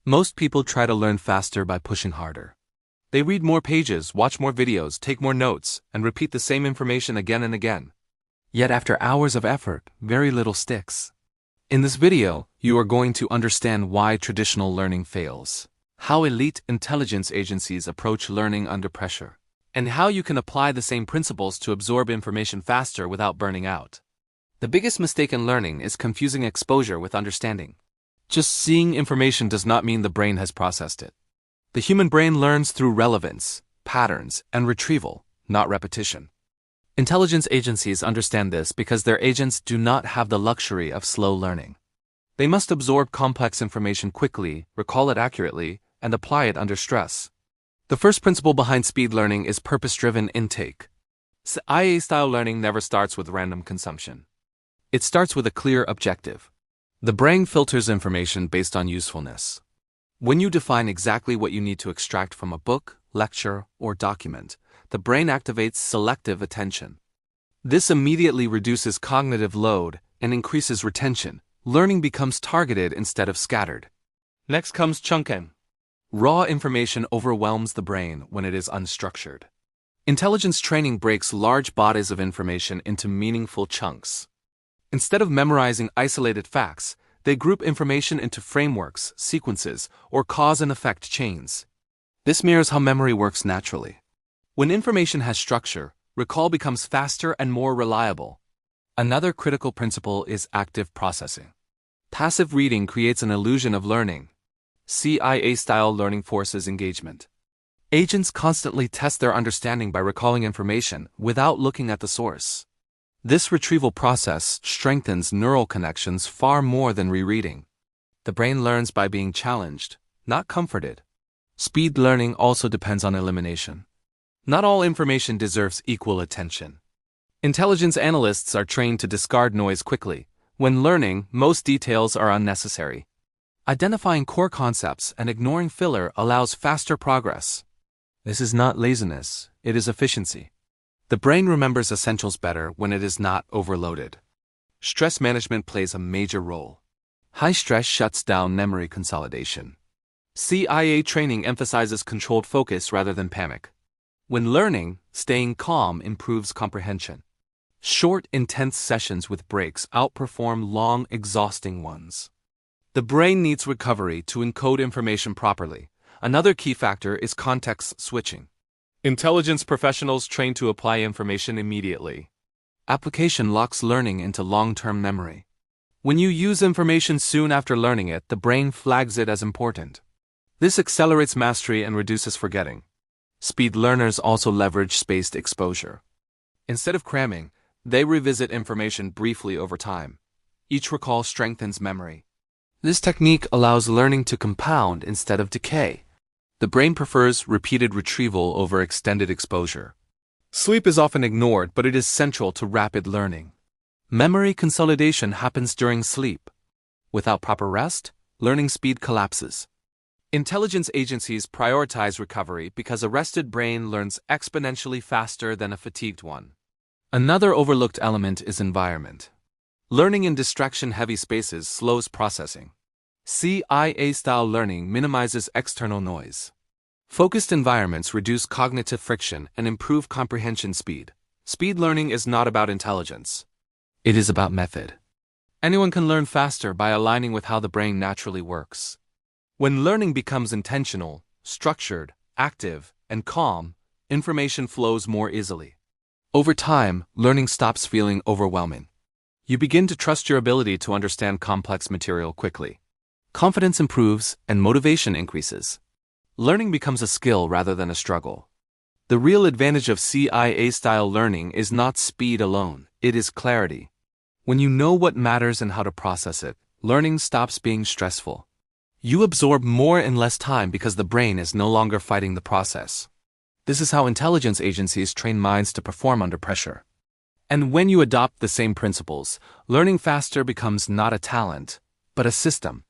Most people try to learn faster by pushing harder. They read more pages, watch more videos, take more notes, and repeat the same information again and again. Yet after hours of effort, very little sticks. In this video, you are going to understand why traditional learning fails, how elite intelligence agencies approach learning under pressure, and how you can apply the same principles to absorb information faster without burning out. The biggest mistake in learning is confusing exposure with understanding. Just seeing information does not mean the brain has processed it. The human brain learns through relevance, patterns, and retrieval, not repetition. Intelligence agencies understand this because their agents do not have the luxury of slow learning. They must absorb complex information quickly, recall it accurately, and apply it under stress. The first principle behind speed learning is purpose-driven intake. IA-style learning never starts with random consumption. It starts with a clear objective. The brain filters information based on usefulness. When you define exactly what you need to extract from a book, lecture, or document, the brain activates selective attention. This immediately reduces cognitive load and increases retention. Learning becomes targeted instead of scattered. Next comes chunking. Raw information overwhelms the brain when it is unstructured. Intelligence training breaks large bodies of information into meaningful chunks. Instead of memorizing isolated facts, they group information into frameworks, sequences, or cause and effect chains. This mirrors how memory works naturally. When information has structure, recall becomes faster and more reliable. Another critical principle is active processing. Passive reading creates an illusion of learning. CIA-style learning forces engagement. Agents constantly test their understanding by recalling information without looking at the source. This retrieval process strengthens neural connections far more than rereading. The brain learns by being challenged, not comforted. Speed learning also depends on elimination. Not all information deserves equal attention. Intelligence analysts are trained to discard noise quickly. When learning, most details are unnecessary. Identifying core concepts and ignoring filler allows faster progress. This is not laziness, it is efficiency. The brain remembers essentials better when it is not overloaded. Stress management plays a major role. High stress shuts down memory consolidation. CIA training emphasizes controlled focus rather than panic. When learning, staying calm improves comprehension. Short, intense sessions with breaks outperform long, exhausting ones. The brain needs recovery to encode information properly. Another key factor is context switching. Intelligence professionals train to apply information immediately. Application locks learning into long-term memory. When you use information soon after learning it, the brain flags it as important. This accelerates mastery and reduces forgetting. Speed learners also leverage spaced exposure. Instead of cramming, they revisit information briefly over time. Each recall strengthens memory. This technique allows learning to compound instead of decay. The brain prefers repeated retrieval over extended exposure. Sleep is often ignored, but it is central to rapid learning. Memory consolidation happens during sleep. Without proper rest, learning speed collapses. Intelligence agencies prioritize recovery because a rested brain learns exponentially faster than a fatigued one. Another overlooked element is environment. Learning in distraction-heavy spaces slows processing. CIA-style learning minimizes external noise. Focused environments reduce cognitive friction and improve comprehension speed. Speed learning is not about intelligence. It is about method. Anyone can learn faster by aligning with how the brain naturally works. When learning becomes intentional, structured, active, and calm, information flows more easily. Over time, learning stops feeling overwhelming. You begin to trust your ability to understand complex material quickly. Confidence improves and motivation increases. Learning becomes a skill rather than a struggle. The real advantage of CIA-style learning is not speed alone, it is clarity. When you know what matters and how to process it, learning stops being stressful. You absorb more in less time because the brain is no longer fighting the process. This is how intelligence agencies train minds to perform under pressure. And when you adopt the same principles, learning faster becomes not a talent, but a system.